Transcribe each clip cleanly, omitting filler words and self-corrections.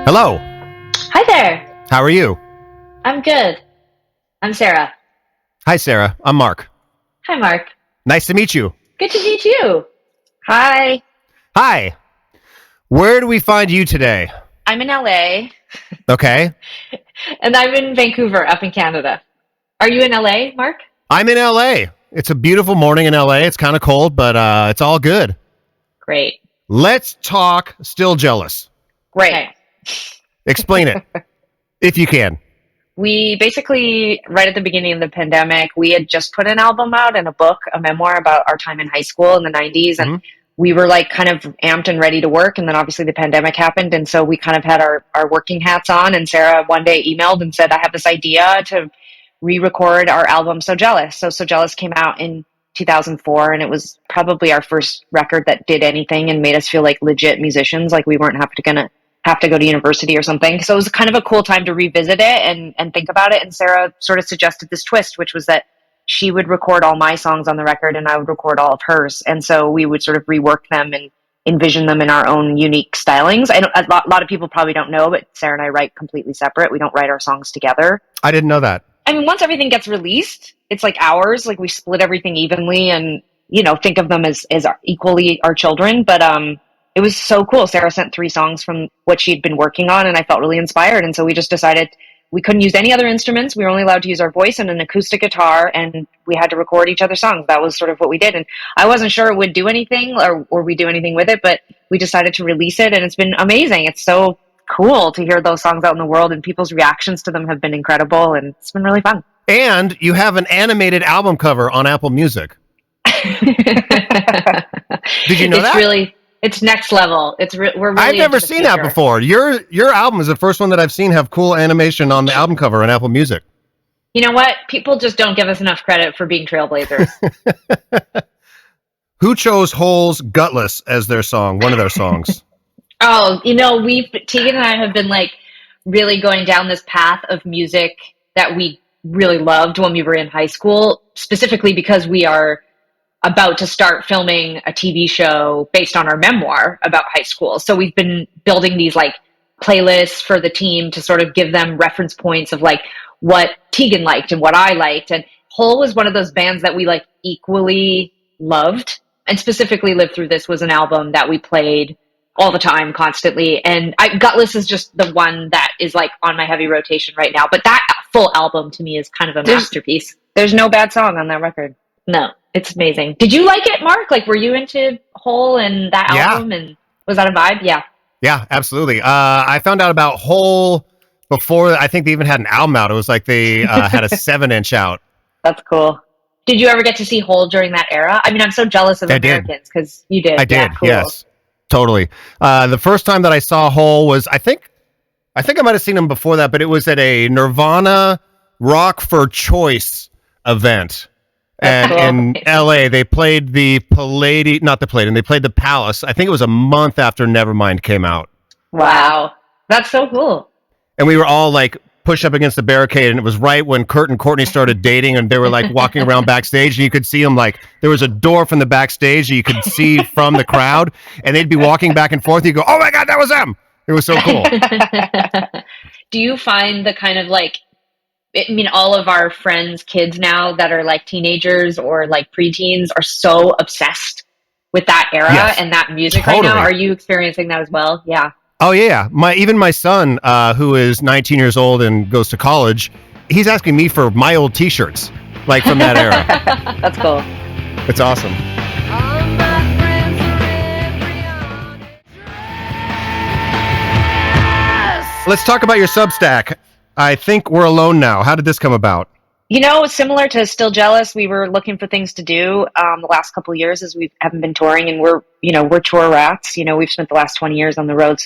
Hello. Hi there. How are you? I'm good. I'm Sarah. Hi, Sarah. I'm Mark. Hi, Mark. Nice to meet you. Good to meet you. Hi. Hi. Where do we find you today? I'm in LA Okay. and I'm in Vancouver up in Canada. Are you in LA, Mark? I'm in LA. It's a beautiful morning in LA. It's kind of cold, but it's all good. Great. Let's talk Still Jealous. Great. Okay. Explain it, if you can. We basically, right at the beginning of the pandemic, we had just put an album out and a book, a memoir about our time in high school in the 90s. And we were like kind of amped and ready to work. And then obviously the pandemic happened. And so we kind of had our working hats on. And Sarah one day emailed and said, I have this idea to re-record our album So Jealous. So Jealous came out in 2004, and it was probably our first record that did anything and made us feel like legit musicians, like we weren't gonna have to go to university or something. So it was kind of a cool time to revisit it and think about it. And Sarah sort of suggested this twist, which was that she would record all my songs on the record and I would record all of hers. And so we would sort of rework them and envision them in our own unique stylings. A lot of people probably don't know, but Sarah and I write completely separate. We don't write our songs together. I didn't know that. I mean, once everything gets released, it's like ours. Like we split everything evenly and, think of them as equally our children. But it was so cool. Sarah sent 3 songs from what she'd been working on, and I felt really inspired. And so we just decided we couldn't use any other instruments. We were only allowed to use our voice and an acoustic guitar, and we had to record each other's songs. That was sort of what we did. And I wasn't sure it would do anything or we do anything with it, but we decided to release it, and it's been amazing. It's so cool to hear those songs out in the world, and people's reactions to them have been incredible, and it's been really fun. And you have an animated album cover on Apple Music. Did you know that? It's next level. We're really I've never seen that before. Your album is the first one that I've seen have cool animation on the album cover on Apple Music. You know what? People just don't give us enough credit for being trailblazers. Who chose Hole's Gutless as their song, one of their songs? Oh, Tegan and I have been like really going down this path of music that we really loved when we were in high school, specifically because we are about to start filming a TV show based on our memoir about high school. So we've been building these like playlists for the team to sort of give them reference points of like what Tegan liked and what I liked. And Hole was one of those bands that we like equally loved, and specifically Live Through This was an album that we played all the time, constantly. And Gutless is just the one that is like on my heavy rotation right now. But that full album to me is kind of a masterpiece. There's no bad song on that record. No, it's amazing. Did you like it, Mark? Like, were you into Hole and that album? And was that a vibe? Yeah. Yeah, absolutely. I found out about Hole before I think they even had an album out. It was like they had a 7-inch out. That's cool. Did you ever get to see Hole during that era? I mean, I'm so jealous of Americans because you did. I did. Cool. Yes. Totally. The first time that I saw Hole was, I think I might have seen him before that, but it was at a Nirvana Rock for Choice event. And cool. In LA, they played the Palladium, not the Palladium, they played the Palace. I think it was a month after Nevermind came out. Wow. That's so cool. And we were all like pushed up against the barricade, and it was right when Kurt and Courtney started dating, and they were like walking around backstage, and you could see them like there was a door from the backstage that you could see from the crowd, and they'd be walking back and forth. You go, oh my God, that was them. It was so cool. Do you find the kind of like, I mean, all of our friends' kids now that are like teenagers or like preteens are so obsessed with that era and that music right now. Are you experiencing that as well? Yeah. Oh yeah. Even my son, who is 19 years old and goes to college, he's asking me for my old t-shirts, like from that era. That's cool. It's awesome. Let's talk about your Substack. I think we're alone now. How did this come about? Similar to Still Jealous, we were looking for things to do the last couple of years as we haven't been touring, and we're tour rats. We've spent the last 20 years on the road.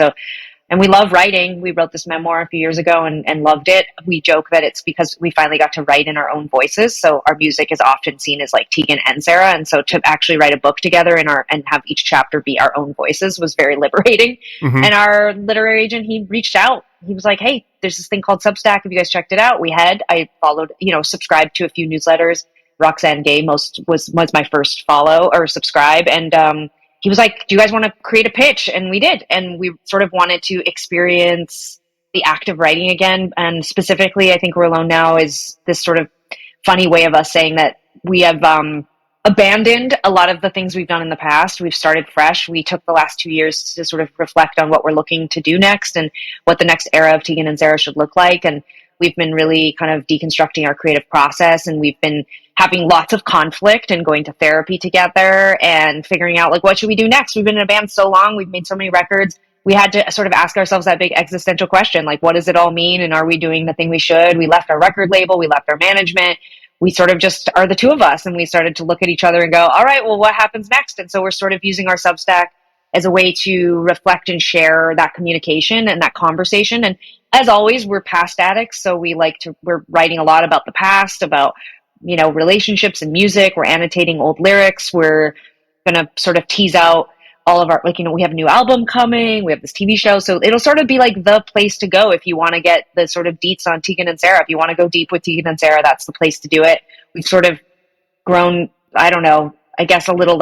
And we love writing. We wrote this memoir a few years ago and loved it. We joke that it's because we finally got to write in our own voices. So our music is often seen as like Tegan and Sarah. And so to actually write a book together and have each chapter be our own voices was very liberating. Mm-hmm. And our literary agent, he reached out. He was like, hey, there's this thing called Substack. Have you guys checked it out? I followed, subscribed to a few newsletters. Roxane Gay was my first follow or subscribe. And, he was like, do you guys want to create a pitch? And we did. And we sort of wanted to experience the act of writing again. And specifically, I think We're Alone Now is this sort of funny way of us saying that we have abandoned a lot of the things we've done in the past. We've started fresh. We took the last 2 years to sort of reflect on what we're looking to do next and what the next era of Tegan and Sara should look like. And we've been really kind of deconstructing our creative process, and we've been having lots of conflict and going to therapy together and figuring out, like, what should we do next? We've been in a band so long. We've made so many records. We had to sort of ask ourselves that big existential question, like, what does it all mean? And are we doing the thing we should? We left our record label. We left our management. We sort of just are the two of us. And we started to look at each other and go, all right, well, what happens next? And so we're sort of using our Substack as a way to reflect and share that communication and that conversation. And as always, we're past addicts. So we're writing a lot about the past, about, relationships and music. We're annotating old lyrics. We're going to sort of tease out all of our, we have a new album coming. We have this TV show. So it'll sort of be like the place to go if you want to get the sort of deets on Tegan and Sara. If you want to go deep with Tegan and Sara, that's the place to do it. We've sort of grown, I don't know, I guess a little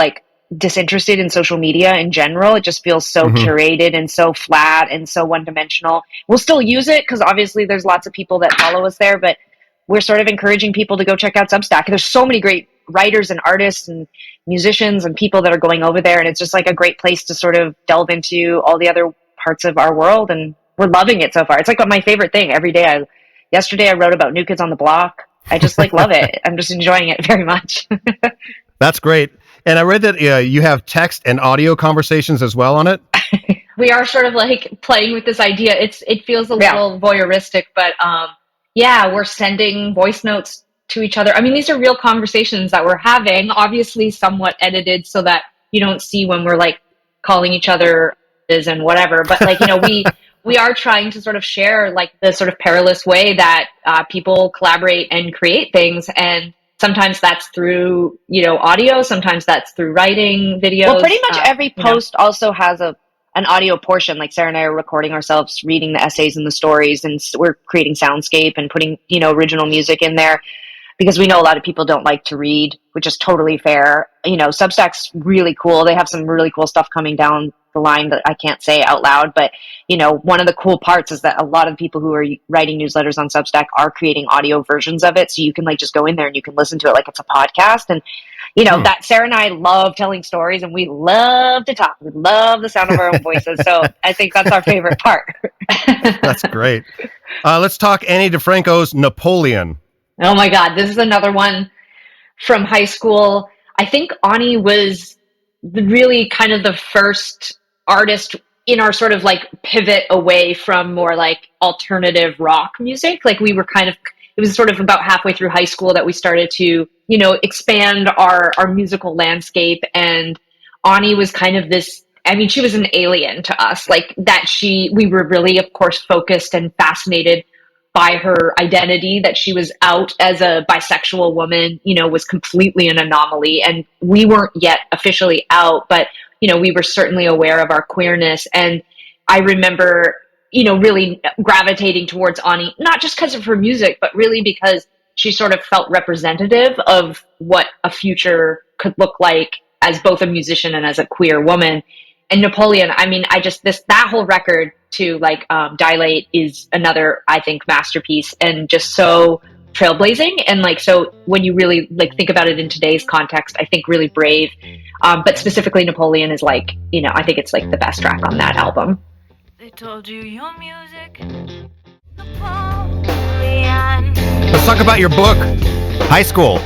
disinterested in social media in general. It just feels so curated and so flat and so one-dimensional. We'll still use it because obviously there's lots of people that follow us there, but we're sort of encouraging people to go check out Substack. There's so many great writers and artists and musicians and people that are going over there, and it's just like a great place to sort of delve into all the other parts of our world, and we're loving it so far. It's like my favorite thing every day. Yesterday I wrote about New Kids on the Block. I just love it. I'm just enjoying it very much. That's great. And I read that you have text and audio conversations as well on it. We are sort of playing with this idea. It feels a little voyeuristic, but we're sending voice notes to each other. I mean, these are real conversations that we're having, obviously somewhat edited so that you don't see when we're calling each other is and whatever. But we are trying to sort of share the sort of perilous way that people collaborate and create things. And sometimes that's through, audio. Sometimes that's through writing videos. Well, pretty much every post also has an audio portion. Like Sara and I are recording ourselves reading the essays and the stories, and we're creating soundscape and putting, original music in there because we know a lot of people don't like to read, which is totally fair. Substack's really cool. They have some really cool stuff coming down the line that I can't say out loud, but one of the cool parts is that a lot of people who are writing newsletters on Substack are creating audio versions of it, so you can just go in there and you can listen to it like it's a podcast. And that Sara and I love telling stories, and we love to talk. We love the sound of our own voices, so I think that's our favorite part. That's great. Let's talk Ani DiFranco's Napoleon. Oh my God, this is another one from high school. I think Ani was really kind of the first artist in our sort of pivot away from more alternative rock music. We were it was sort of about halfway through high school that we started to, expand our musical landscape. And Ani was kind of this, she was an alien to us, we were really, of course, focused and fascinated by her identity, that she was out as a bisexual woman, was completely an anomaly. And we weren't yet officially out, but, we were certainly aware of our queerness. And I remember, really gravitating towards Ani, not just because of her music, but really because she sort of felt representative of what a future could look like as both a musician and as a queer woman. And Napoleon, that whole record to Dilate is another, I think, masterpiece and just so trailblazing. And so when you really think about it in today's context, I think really brave. But specifically Napoleon is I think it's the best track on that album. They told you your music, Napoleon. Let's talk about your book, High School.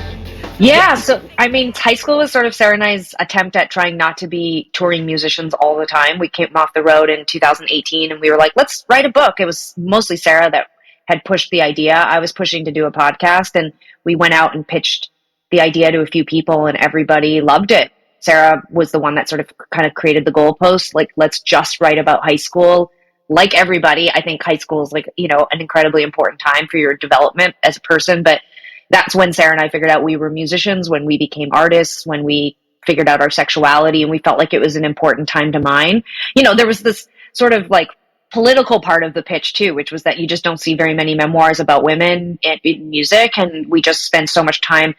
Yeah, so high school was sort of Sara and I's attempt at trying not to be touring musicians all the time. We came off the road in 2018 and we were like, let's write a book. It was mostly Sara that had pushed the idea. I was pushing to do a podcast, and we went out and pitched the idea to a few people and everybody loved it. Sara was the one that sort of kind of created the goalpost, let's just write about high school. Like everybody, I think high school is an incredibly important time for your development as a person, but that's when Sara and I figured out we were musicians, when we became artists, when we figured out our sexuality, and we felt like it was an important time to mine. There was this sort of political part of the pitch too, which was that you just don't see very many memoirs about women in music. And we just spend so much time,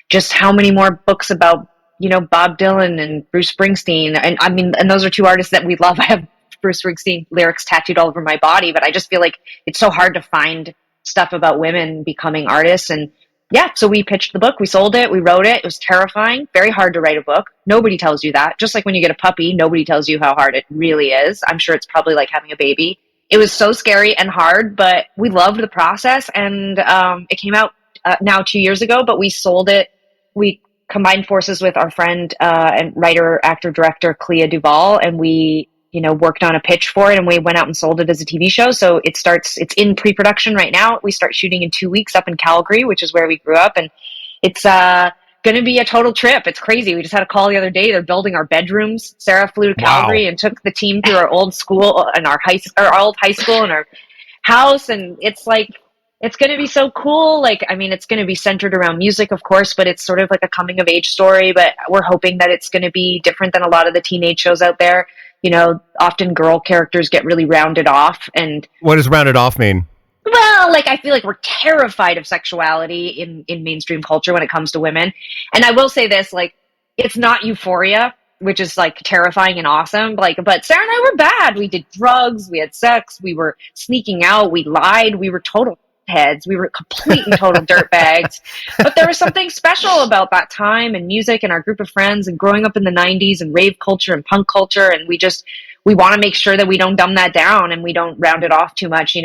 just how many more books about Bob Dylan and Bruce Springsteen. And I mean, and those are two artists that we love. I have Bruce Springsteen lyrics tattooed all over my body, but I just feel like it's so hard to find stuff about women becoming artists. And yeah, so we pitched the book, we sold it, we wrote it. It was terrifying, very hard to write a book. Nobody tells you that. Just like when you get a puppy, nobody tells you how hard it really is. I'm sure it's probably like having a baby. It was so scary and hard, but we loved the process. And it came out now 2 years ago, but we sold it. We combined forces with our friend and writer, actor, director, Clea Duvall, and we worked on a pitch for it, and we went out and sold it as a TV show. So it's in pre-production right now. We start shooting in 2 weeks up in Calgary, which is where we grew up. And it's going to be a total trip. It's crazy. We just had a call the other day. They're building our bedrooms. Sarah flew to Calgary and took the team through our old school and our old high school and our house. And it's like, it's going to be so cool. Like, I mean, it's going to be centered around music, of course, but it's sort of like a coming of age story. But we're hoping that it's going to be different than a lot of the teenage shows out there. Often girl characters get really rounded off. And what does rounded off mean? Well, like, I feel like we're terrified of sexuality in mainstream culture when it comes to women. And I will say this, like, it's not Euphoria, which is like terrifying and awesome. But Sarah and I were bad. We did drugs, we had sex, we were sneaking out, we lied, we were total heads, we were complete and total dirtbags. But there was something special about that time and music and our group of friends and growing up in the 90s and rave culture and punk culture. And we want to make sure that we don't dumb that down and we don't round it off too much,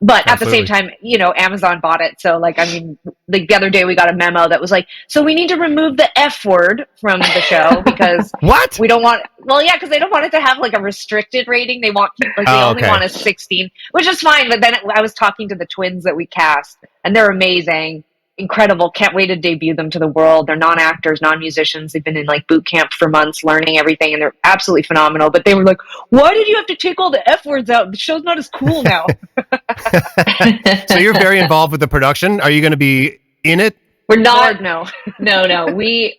but at the same time, Amazon bought it. So the other day we got a memo that was like, so we need to remove the F word from the show because what? We don't want, because they don't want it to have like a restricted rating. They want, they only want a 16, which is fine. But then I was talking to the twins that we cast and they're amazing. Incredible. Can't wait to debut them to the world. They're non-actors, non-musicians. They've been in like boot camp for months learning everything and they're absolutely phenomenal. But they were like, why did you have to take all the F words out? The show's not as cool now. So you're very involved with the production. Are you going to be in it? We're not. Lord, no.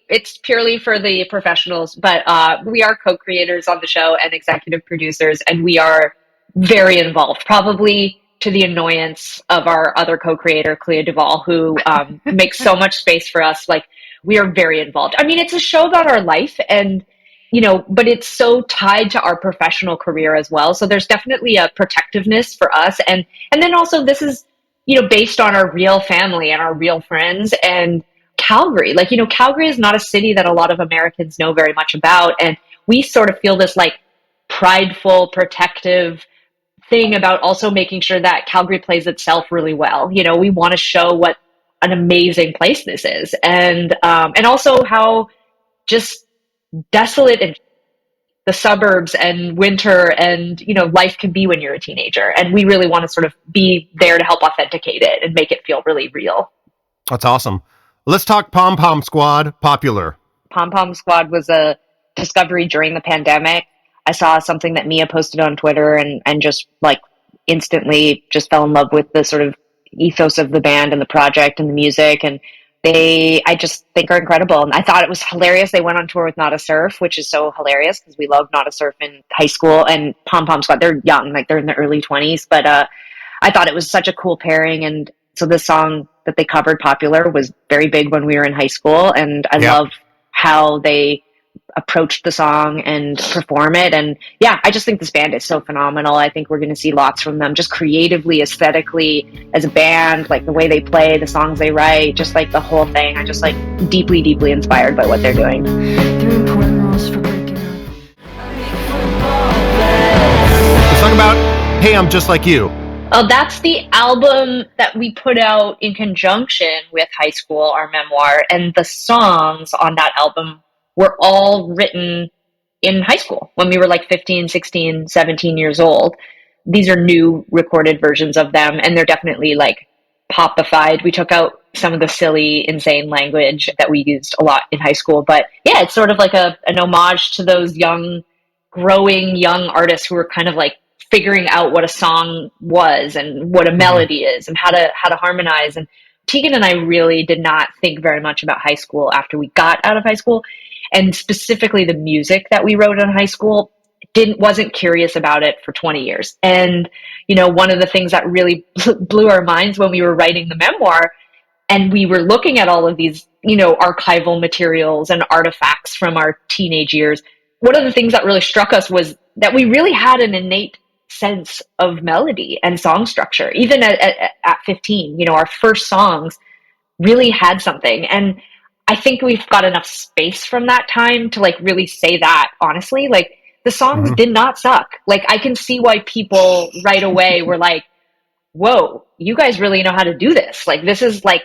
It's purely for the professionals, but we are co-creators on the show and executive producers, and we are very involved, probably to the annoyance of our other co-creator, Clea Duvall, who makes so much space for us. Like, we are very involved. I mean, it's a show about our life and, but it's so tied to our professional career as well. So there's definitely a protectiveness for us. And then also this is, based on our real family and our real friends and Calgary. Like, Calgary is not a city that a lot of Americans know very much about. And we sort of feel this like prideful, protective thing about also making sure that Calgary plays itself really well. We want to show what an amazing place this is, and also how just desolate and the suburbs and winter and life can be when you're a teenager. And we really want to sort of be there to help authenticate it and make it feel really real. That's awesome. Let's talk Pom Pom Squad. Popular. Pom Pom Squad was a discovery during the pandemic. I saw something that Mia posted on Twitter and just like instantly just fell in love with the sort of ethos of the band and the project and the music. And I just think are incredible. And I thought it was hilarious. They went on tour with Nada Surf, which is so hilarious because we loved Nada Surf in high school. And Pom Pom Squad, they're young, like they're in their early 20s. But I thought it was such a cool pairing. And so this song that they covered, Popular, was very big when we were in high school. And I love how they approach the song and perform it. And yeah, I just think this band is so phenomenal. I think we're going to see lots from them just creatively, aesthetically, as a band, like the way they play, the songs they write, just like the whole thing. I'm just like deeply, deeply inspired by what they're doing. Let's talk about Hey, I'm Just Like You. Oh, that's the album that we put out in conjunction with High School, our memoir, and the songs on that album were all written in high school when we were like 15, 16, 17 years old. These are new recorded versions of them, and they're definitely like popified. We took out some of the silly, insane language that we used a lot in high school. But yeah, it's sort of like an homage to those growing young artists who were kind of like figuring out what a song was and what a melody is and how to harmonize. And Tegan and I really did not think very much about high school after we got out of high school. And specifically the music that we wrote in high school, wasn't curious about it for 20 years. And, one of the things that really blew our minds when we were writing the memoir and we were looking at all of these archival materials and artifacts from our teenage years. One of the things that really struck us was that we really had an innate sense of melody and song structure. Even at 15, our first songs really had something. And I think we've got enough space from that time to like really say that honestly. Like the songs did not suck. Like I can see why people right away were like, whoa, you guys really know how to do this. Like this is like,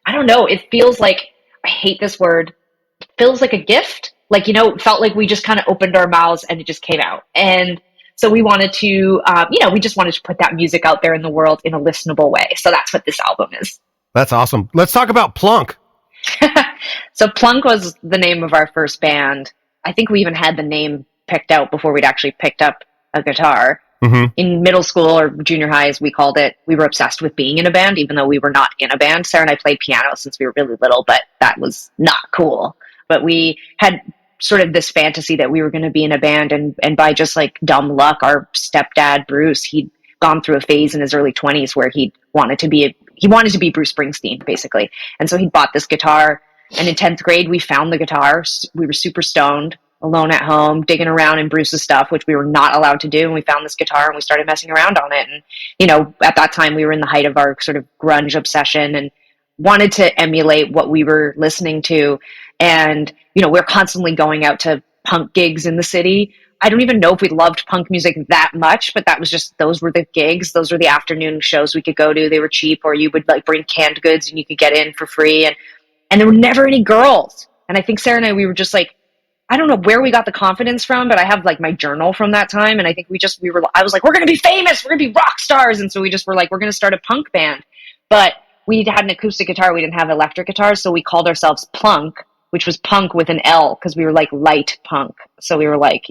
I don't know, it feels like, I hate this word, it feels like a gift. Like, it felt like we just kind of opened our mouths and it just came out. And so we wanted to, we just wanted to put that music out there in the world in a listenable way. So that's what this album is. That's awesome. Let's talk about Plunk. So Plunk was the name of our first band. I think we even had the name picked out before we'd actually picked up a guitar. In middle school or junior high, as we called it, we were obsessed with being in a band, even though we were not in a band. Sarah and I played piano since we were really little, but that was not cool. But we had sort of this fantasy that we were going to be in a band, and by just like dumb luck, our stepdad, Bruce, he'd gone through a phase in his early 20s where he wanted to be Bruce Springsteen, basically. And so he bought this guitar, and in 10th grade, we found the guitar. We were super stoned, alone at home, digging around in Bruce's stuff, which we were not allowed to do. And we found this guitar and we started messing around on it. And, at that time we were in the height of our sort of grunge obsession and wanted to emulate what we were listening to. And, we're constantly going out to punk gigs in the city. I don't even know if we loved punk music that much, but those were the gigs. Those were the afternoon shows we could go to. They were cheap, or you would like bring canned goods and you could get in for free. And there were never any girls. And I think Sarah and I, we were just like, I don't know where we got the confidence from, but I have like my journal from that time. And I think I was like, we're going to be famous. We're going to be rock stars. And so we just were like, we're going to start a punk band. But we had an acoustic guitar. We didn't have electric guitars. So we called ourselves Plunk, which was punk with an L, because we were like light punk. So we were like,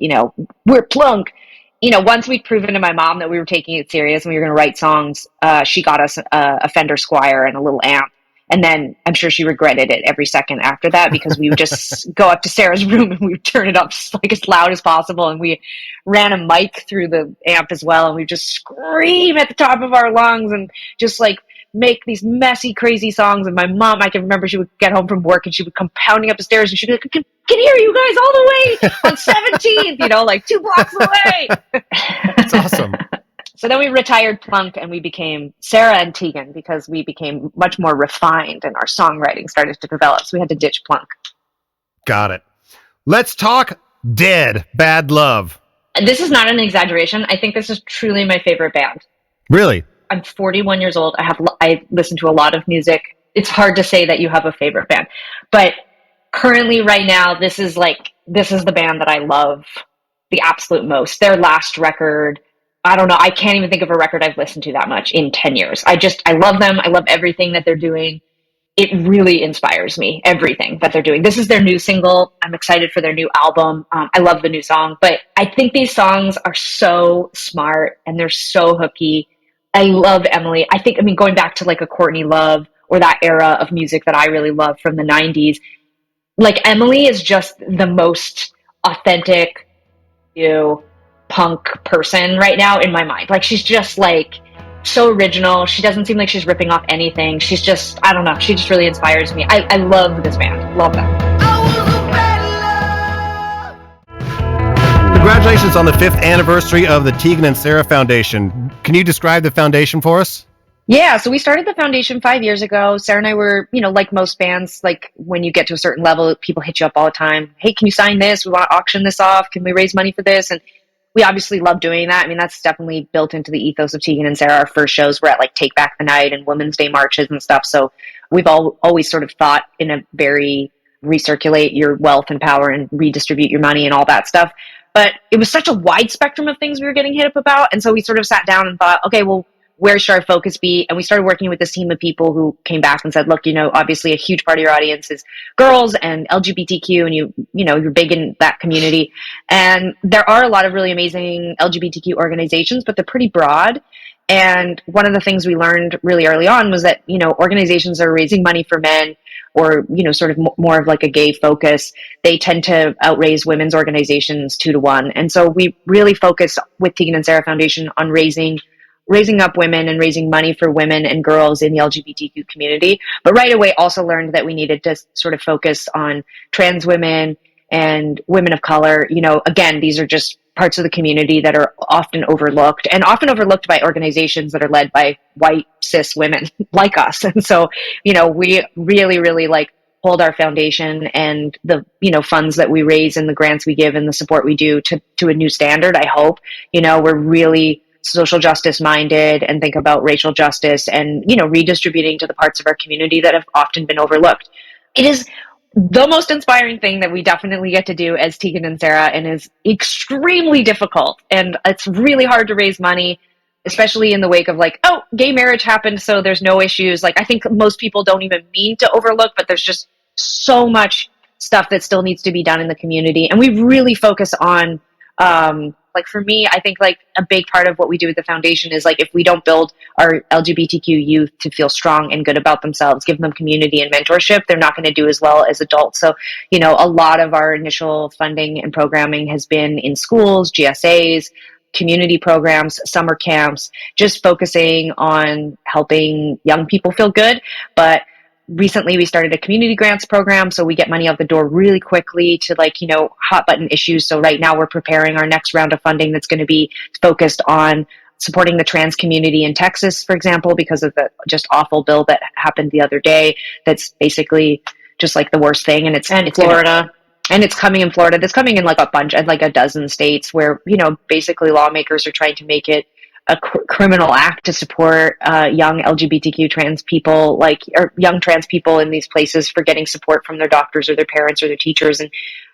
we're Plunk. Once we'd proven to my mom that we were taking it serious and we were going to write songs, she got us a Fender Squiire and a little amp. And then I'm sure she regretted it every second after that, because we would just go up to Sarah's room and we would turn it up just like as loud as possible. And we ran a mic through the amp as well. And we just scream at the top of our lungs and just like make these messy, crazy songs. And my mom, I can remember, she would get home from work and she would come pounding up the stairs and she'd be like, can hear you guys all the way on 17th, like 2 blocks away. That's awesome. So then we retired Plunk and we became Sarah and Tegan, because we became much more refined and our songwriting started to develop. So we had to ditch Plunk. Got it. Let's talk Dead, Bad Love. This is not an exaggeration. I think this is truly my favorite band. Really? I'm 41 years old. I listen to a lot of music. It's hard to say that you have a favorite band, but currently right now, this is the band that I love the absolute most. Their last record, I don't know, I can't even think of a record I've listened to that much in 10 years. I love them. I love everything that they're doing. It really inspires me, everything that they're doing. This is their new single. I'm excited for their new album. I love the new song, but I think these songs are so smart and they're so hooky. I love Emily. Going back to like a Courtney Love or that era of music that I really love from the 90s, like Emily is just the most authentic, punk person right now in my mind. Like she's just like so original. She doesn't seem like she's ripping off anything. She's just, I don't know, she just really inspires me. I love this band. Love them. Congratulations on the 5th anniversary of the Tegan and Sarah Foundation. Can you describe the foundation for us? Yeah, so we started the foundation 5 years ago. Sarah and I were, like most bands, like when you get to a certain level, people hit you up all the time. Hey, can you sign this? We want to auction this off. Can we raise money for this? And we obviously love doing that. That's definitely built into the ethos of Tegan and Sarah. Our first shows were at like Take Back the Night and Women's Day marches and stuff. So we've always sort of thought in a very recirculate your wealth and power and redistribute your money and all that stuff. But it was such a wide spectrum of things we were getting hit up about. And so we sort of sat down and thought, okay, well, where should our focus be? And we started working with this team of people who came back and said, look, obviously a huge part of your audience is girls and LGBTQ, and you're big in that community. And there are a lot of really amazing LGBTQ organizations, but they're pretty broad. And one of the things we learned really early on was that, organizations are raising money for men, or, sort of more of like a gay focus. They tend to outraise women's organizations 2 to 1. And so we really focus with Tegan and Sarah Foundation on raising raising up women and raising money for women and girls in the LGBTQ community. But right away also learned that we needed to sort of focus on trans women and women of color. You know, again, these are just parts of the community that are often overlooked by organizations that are led by white cis women like us. And so, you know, we really, really like hold our foundation and the, you know, funds that we raise and the grants we give and the support we do to a new standard. I hope, you know, we're really social justice minded and think about racial justice and, you know, redistributing to the parts of our community that have often been overlooked. It is the most inspiring thing that we definitely get to do as Tegan and Sara, and is extremely difficult. And it's really hard to raise money, especially in the wake of like, oh, gay marriage happened, so there's no issues. Like, I think most people don't even mean to overlook, but there's just so much stuff that still needs to be done in the community. And we really focus on, like for me, I think like a big part of what we do at the foundation is like, if we don't build our LGBTQ youth to feel strong and good about themselves, give them community and mentorship, they're not going to do as well as adults. So, you know, a lot of our initial funding and programming has been in schools, GSAs, community programs, summer camps, just focusing on helping young people feel good. But recently we started a community grants program, so we get money out the door really quickly to like, you know, hot button issues. So right now we're preparing our next round of funding that's going to be focused on supporting the trans community in Texas, for example, because of the just awful bill that happened the other day. That's basically just like the worst thing. And it's Florida. And it's coming in Florida. That's coming in like a dozen states where, you know, basically lawmakers are trying to make it a criminal act to support young LGBTQ trans people, or young trans people in these places for getting support from their doctors or their parents or their teachers. And,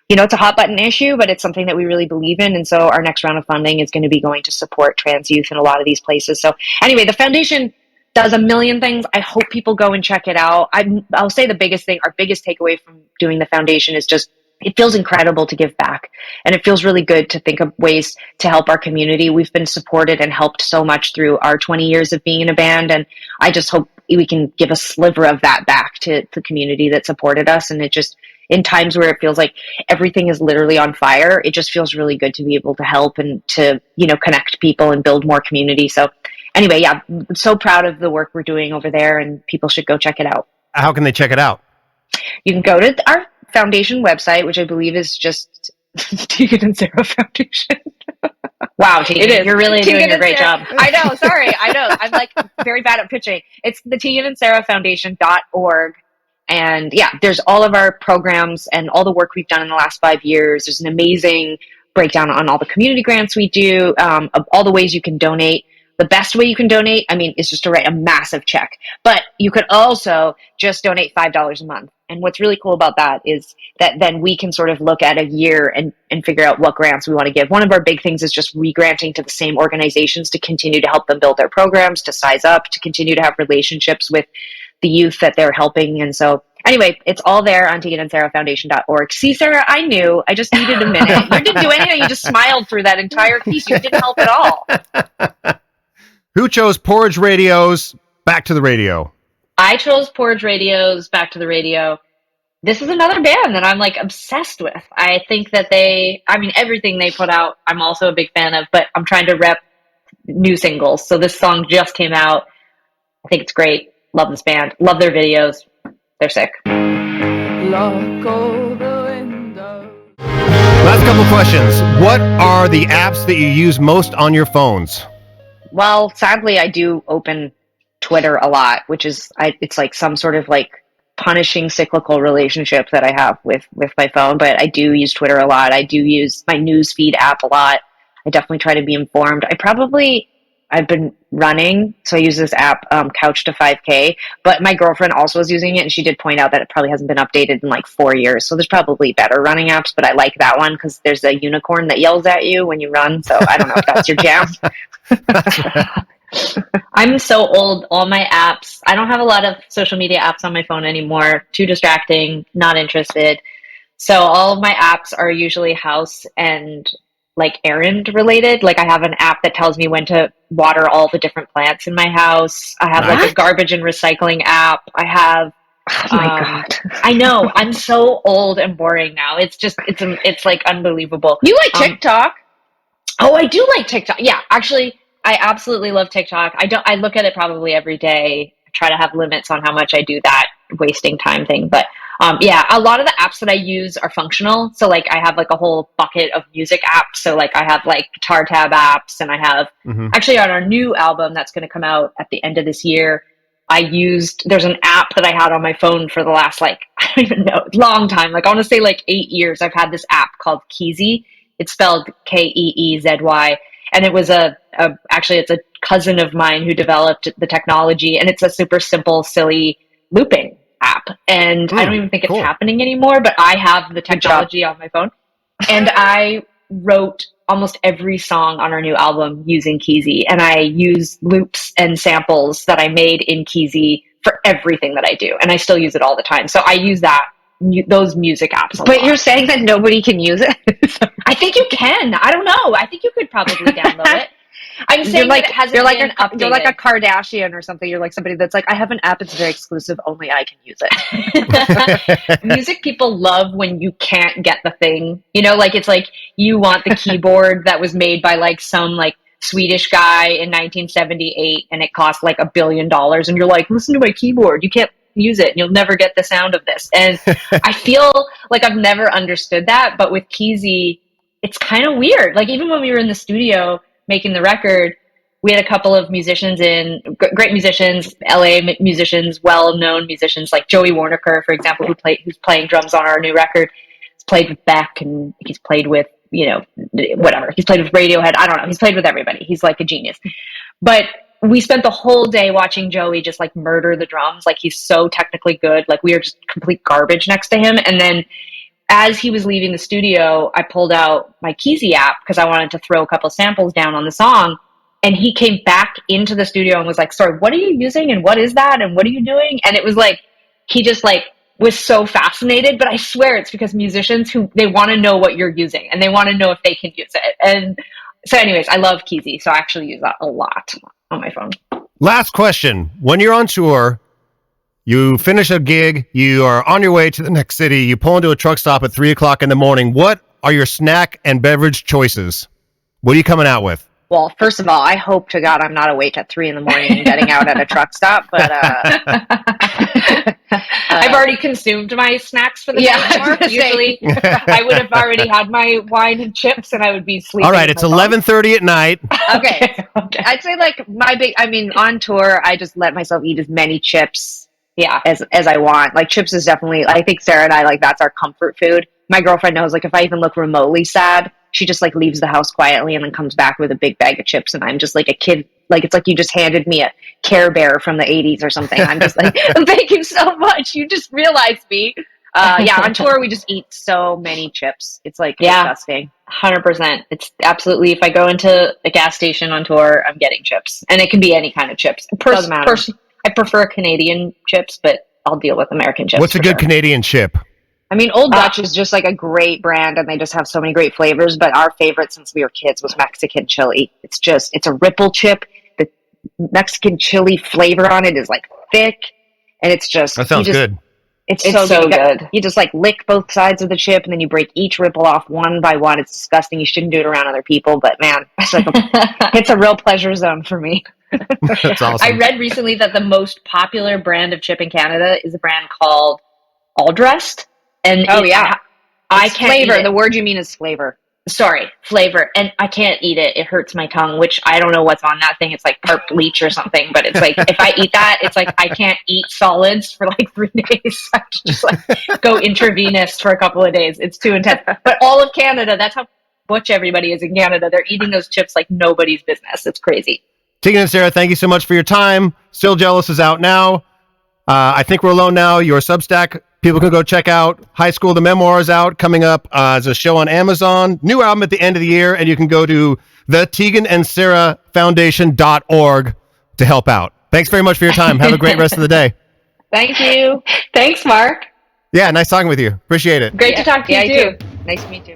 you know, it's a hot button issue, but it's something that we really believe in. And so our next round of funding is going to be going to support trans youth in a lot of these places. So anyway, the foundation does a million things. I hope people go and check it out. I'll say the biggest thing, our biggest takeaway from doing the foundation is just, it feels incredible to give back. And it feels really good to think of ways to help our community. We've been supported and helped so much through our 20 years of being in a band. And I just hope we can give a sliver of that back to the community that supported us. And it just, in times where it feels like everything is literally on fire, it just feels really good to be able to help and to, you know, connect people and build more community. So anyway, yeah, I'm so proud of the work we're doing over there, and people should go check it out. How can they check it out? You can go to our foundation website, which I believe is just Tegan and Sara Foundation. Wow, Tegan, it is. You're really doing a great job. I know. Sorry. I know. I'm like very bad at pitching. It's the Tegan and Sara Foundation.org. And yeah, there's all of our programs and all the work we've done in the last 5 years. There's an amazing breakdown on all the community grants we do, of all the ways you can donate. The best way you can donate, I mean, is just to write a massive check. But you could also just donate $5 a month. And what's really cool about that is that then we can sort of look at a year and figure out what grants we want to give. One of our big things is just re-granting to the same organizations to continue to help them build their programs, to size up, to continue to have relationships with the youth that they're helping. And so anyway, it's all there on TeganandSaraFoundation.org. See, Sara, I knew. I just needed a minute. You didn't do anything. You just smiled through that entire piece. You didn't help at all. Who chose Porridge Radio's Back to the Radio? I chose Porridge Radio's Back to the Radio. This is another band that I'm like obsessed with. I think that everything they put out, I'm also a big fan of, but I'm trying to rep new singles. So this song just came out. I think it's great. Love this band. Love their videos. They're sick. Last couple of questions. What are the apps that you use most on your phones? Well, sadly, I do open Twitter a lot, which is, it's like some sort of like punishing cyclical relationship that I have with my phone, but I do use Twitter a lot. I do use my newsfeed app a lot. I definitely try to be informed. I've been running, so I use this app, Couch to 5K, but my girlfriend also was using it, and she did point out that it probably hasn't been updated in like 4 years, so there's probably better running apps, but I like that one because there's a unicorn that yells at you when you run, so I don't know if that's your jam. I'm so old. All my apps, I don't have a lot of social media apps on my phone anymore. Too distracting, not interested. So all of my apps are usually house and like errand related. Like I have an app that tells me when to water all the different plants in my house. I have like a garbage and recycling app. I have oh my God. I know. I'm so old and boring now. It's like unbelievable. You like TikTok? Oh, I do like TikTok. Yeah, actually, I absolutely love TikTok. I look at it probably every day. I try to have limits on how much I do that wasting time thing. But yeah, a lot of the apps that I use are functional. So like I have like a whole bucket of music apps. So like I have like guitar tab apps, and I have actually on our new album that's going to come out at the end of this year, there's an app that I had on my phone for the last, like, I don't even know, long time. Like I want to say like 8 years. I've had this app called Keezy. It's spelled Keezy. And it was actually it's a cousin of mine who developed the technology, and it's a super simple, silly looping app. And I don't even think it's happening anymore, but I have the technology on my phone. And I wrote almost every song on our new album using Keezy, and I use loops and samples that I made in Keezy for everything that I do, and I still use it all the time. So I use those music apps a lot. But you're saying that nobody can use it? I think you can. I don't know. I think you could probably download it. I'm saying that it hasn't been updated. You're like a Kardashian or something. You're like somebody that's like, I have an app, it's very exclusive, only I can use it. Music people love when you can't get the thing. You know, like it's like you want the keyboard that was made by like some like Swedish guy in 1978 and it cost like $1 billion, and you're like, listen to my keyboard. You can't use it and you'll never get the sound of this. And I feel like I've never understood that, but with Keezy, it's kind of weird. Like even when we were in the studio making the record, we had a couple of musicians great musicians, LA musicians, well-known musicians like Joey Warnaker, for example, who's playing drums on our new record. He's played with Beck, and he's played with, you know, whatever. He's played with Radiohead. I don't know. He's played with everybody. He's like a genius. But we spent the whole day watching Joey just like murder the drums. Like he's so technically good. Like we were just complete garbage next to him. And then as he was leaving the studio, I pulled out my Keezy app because I wanted to throw a couple samples down on the song. And he came back into the studio and was like, sorry, what are you using? And what is that? And what are you doing? And it was like, he just like was so fascinated. But I swear it's because musicians they want to know what you're using and they want to know if they can use it. And so anyways, I love Keezy. So I actually use that a lot on my phone. Last question. When you're on tour, you finish a gig, you are on your way to the next city, you pull into a truck stop at 3:00 in the morning. What are your snack and beverage choices? What are you coming out with? Well, first of all, I hope to God I'm not awake at 3 a.m. and getting out at a truck stop. But I've already consumed my snacks for the night. Mark. Usually, I would have already had my wine and chips, and I would be sleeping. All right, it's 11:30 at night. Okay. I'd say like on tour, I just let myself eat as many chips as I want. Like chips is definitely, I think Sarah and I, like that's our comfort food. My girlfriend knows, like if I even look remotely sad, she just like leaves the house quietly and then comes back with a big bag of chips, and I'm just like a kid. Like it's like you just handed me a Care Bear from the 80s or something. I'm just like, thank you so much. You just realized me. Yeah, on tour we just eat so many chips. It's like disgusting. 100%. It's absolutely, if I go into a gas station on tour, I'm getting chips. And it can be any kind of chips. Doesn't matter. I prefer Canadian chips, but I'll deal with American chips. What's a good Canadian chip? I mean, Old Dutch is just like a great brand, and they just have so many great flavors. But our favorite since we were kids was Mexican chili. It's a ripple chip. The Mexican chili flavor on it is like thick, and it's just that sounds good. It's so good. You just like lick both sides of the chip, and then you break each ripple off one by one. It's disgusting. You shouldn't do it around other people, but man, it's like it's a real pleasure zone for me. That's awesome. I read recently that the most popular brand of chip in Canada is a brand called All Dressed. And I can't flavor. Eat it. The word you mean is flavor. Sorry, flavor. And I can't eat it. It hurts my tongue, which I don't know what's on that thing. It's like carp bleach or something. But it's like, if I eat that, it's like I can't eat solids for like 3 days. I just like go intravenous for a couple of days. It's too intense. But all of Canada, that's how butch everybody is in Canada. They're eating those chips like nobody's business. It's crazy. Tegan and Sarah, thank you so much for your time. Still Jealous is out now. I Think We're Alone Now, your Substack. People can go check out High School. The Memoir is out, coming up as a show on Amazon. New album at the end of the year, and you can go to the Tegan and Sarah Foundation.org to help out. Thanks very much for your time. Have a great rest of the day. Thank you. Thanks, Mark. Yeah, nice talking with you. Appreciate it. Great to talk to you, too. Nice to meet you.